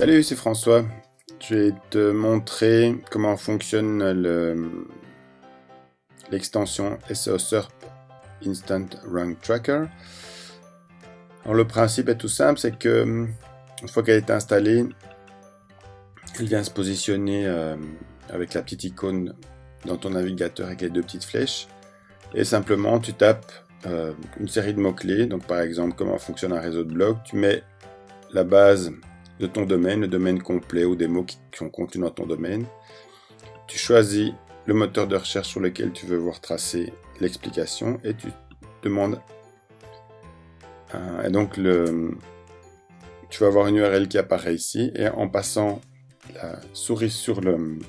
Salut, c'est François. Je vais te montrer comment fonctionne l'extension SEO SERP Instant Rank Tracker. Alors, le principe est tout simple, c'est que une fois qu'elle est installée, elle vient se positionner avec la petite icône dans ton navigateur avec les deux petites flèches. Et simplement, tu tapes une série de mots-clés. Donc, par exemple, comment fonctionne un réseau de blogs. Tu mets la base de ton domaine, le domaine complet ou des mots qui sont contenus dans ton domaine. Tu choisis le moteur de recherche sur lequel tu veux voir tracer l'explication et tu demandes. Et donc, tu vas avoir une URL qui apparaît ici et en passant la souris sur le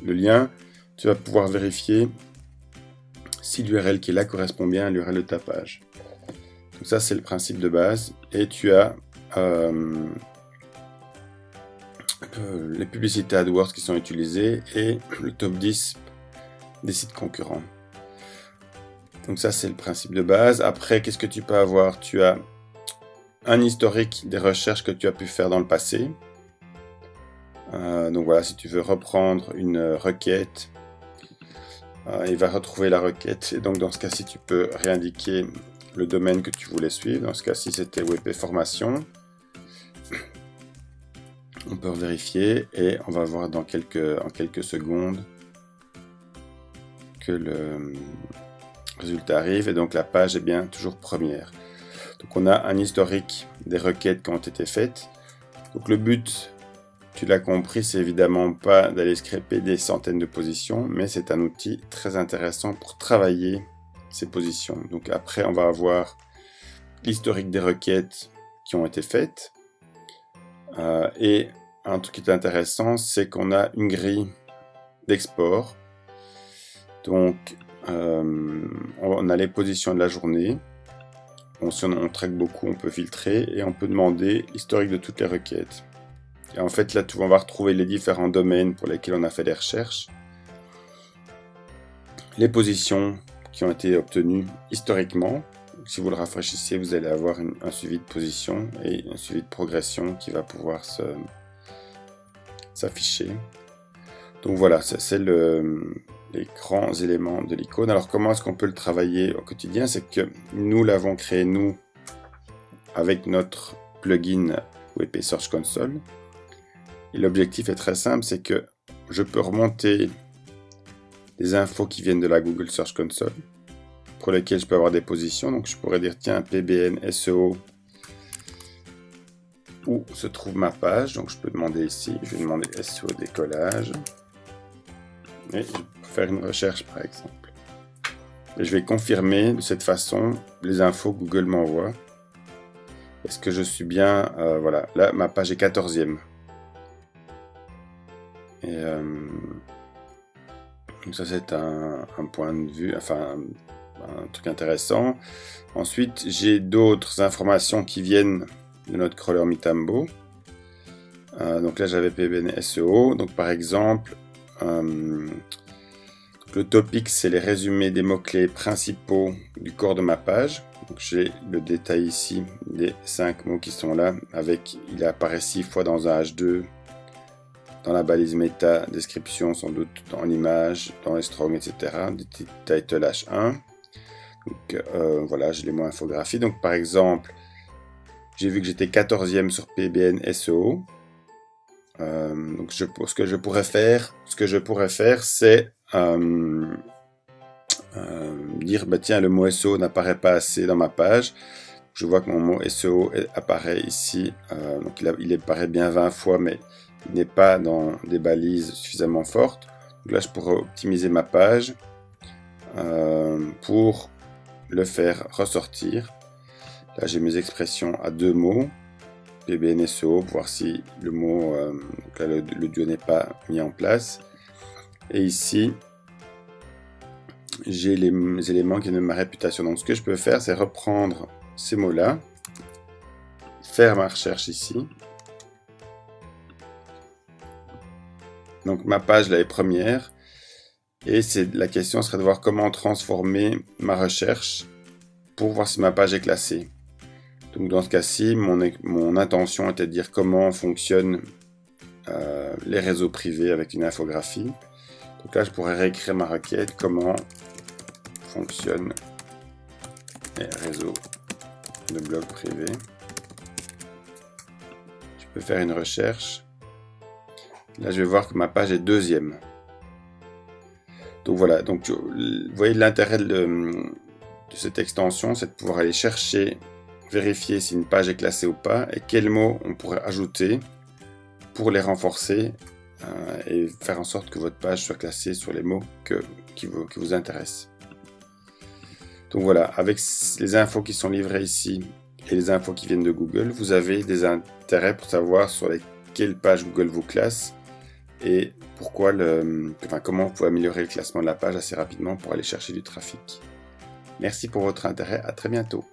lien, tu vas pouvoir vérifier si l'URL qui est là correspond bien à l'URL de ta page. Donc ça, c'est le principe de base. Et tu as les publicités AdWords qui sont utilisées et le top 10 des sites concurrents. Donc ça, c'est le principe de base. Après, qu'est-ce que tu peux avoir? Tu as un historique des recherches que tu as pu faire dans le passé. Donc voilà, si tu veux reprendre une requête, il va retrouver la requête. Et donc dans ce cas-ci, tu peux réindiquer le domaine que tu voulais suivre. Dans ce cas-ci, c'était WP Formation. On peut vérifier et on va voir en quelques secondes que le résultat arrive. Et donc la page est bien toujours première. Donc on a un historique des requêtes qui ont été faites. Donc le but, tu l'as compris, c'est évidemment pas d'aller scraper des centaines de positions, mais c'est un outil très intéressant pour travailler ces positions. Donc après, on va avoir l'historique des requêtes qui ont été faites. Et un truc qui est intéressant, c'est qu'on a une grille d'export. Donc, on a les positions de la journée. Bon, si on traque beaucoup, on peut filtrer et on peut demander l'historique de toutes les requêtes. Et en fait, là, on va retrouver les différents domaines pour lesquels on a fait des recherches. Les positions qui ont été obtenues historiquement. Si vous le rafraîchissez, vous allez avoir un suivi de position et un suivi de progression qui va pouvoir s'afficher. Donc voilà, c'est les grands éléments de l'icône. Alors comment est-ce qu'on peut le travailler au quotidien? C'est que nous l'avons créé, nous, avec notre plugin WP Search Console. Et l'objectif est très simple, c'est que je peux remonter des infos qui viennent de la Google Search Console, pour lesquelles je peux avoir des positions. Donc je pourrais dire, tiens, PBN SEO, où se trouve ma page. Donc je peux demander ici, je vais demander SEO décollage. Et je peux faire une recherche par exemple. Et je vais confirmer de cette façon les infos que Google m'envoie. Est-ce que je suis bien... voilà, là ma page est 14e. Et donc ça c'est un point de vue, enfin un truc intéressant. Ensuite, j'ai d'autres informations qui viennent de notre crawler Mitambo. Donc là, j'avais PBN SEO. Donc par exemple, le topic, c'est les résumés des mots-clés principaux du corps de ma page. Donc j'ai le détail ici des 5 mots qui sont là. Il apparaît 6 fois dans un H2, dans la balise méta, description sans doute dans l'image, dans les strong, etc. Title H1. Donc voilà, j'ai les mots infographie. Donc par exemple, j'ai vu que j'étais 14e sur PBN SEO. Donc ce que je pourrais faire, c'est dire bah tiens, le mot SEO n'apparaît pas assez dans ma page. Je vois que mon mot SEO apparaît ici. Donc il apparaît bien 20 fois, mais il n'est pas dans des balises suffisamment fortes. Donc là, je pourrais optimiser ma page pour le faire ressortir. Là, j'ai mes expressions à 2 mots, PBN SEO, pour voir si le mot, donc là, le duo n'est pas mis en place. Et ici, j'ai les éléments qui viennent de ma réputation. Donc, ce que je peux faire, c'est reprendre ces mots-là, faire ma recherche ici. Donc, ma page là est première. Et la question serait de voir comment transformer ma recherche pour voir si ma page est classée. Donc dans ce cas-ci, mon intention était de dire comment fonctionne les réseaux privés avec une infographie. Donc là, je pourrais réécrire ma requête, comment fonctionnent les réseaux de blog privés. Je peux faire une recherche. Là, je vais voir que ma page est deuxième. Donc voilà, donc vous voyez l'intérêt de cette extension, c'est de pouvoir aller chercher, vérifier si une page est classée ou pas, et quels mots on pourrait ajouter pour les renforcer et faire en sorte que votre page soit classée sur les mots qui vous intéressent. Donc voilà, avec les infos qui sont livrées ici et les infos qui viennent de Google, vous avez des intérêts pour savoir sur quelle page Google vous classe et comment vous pouvez améliorer le classement de la page assez rapidement pour aller chercher du trafic. Merci pour votre intérêt, à très bientôt.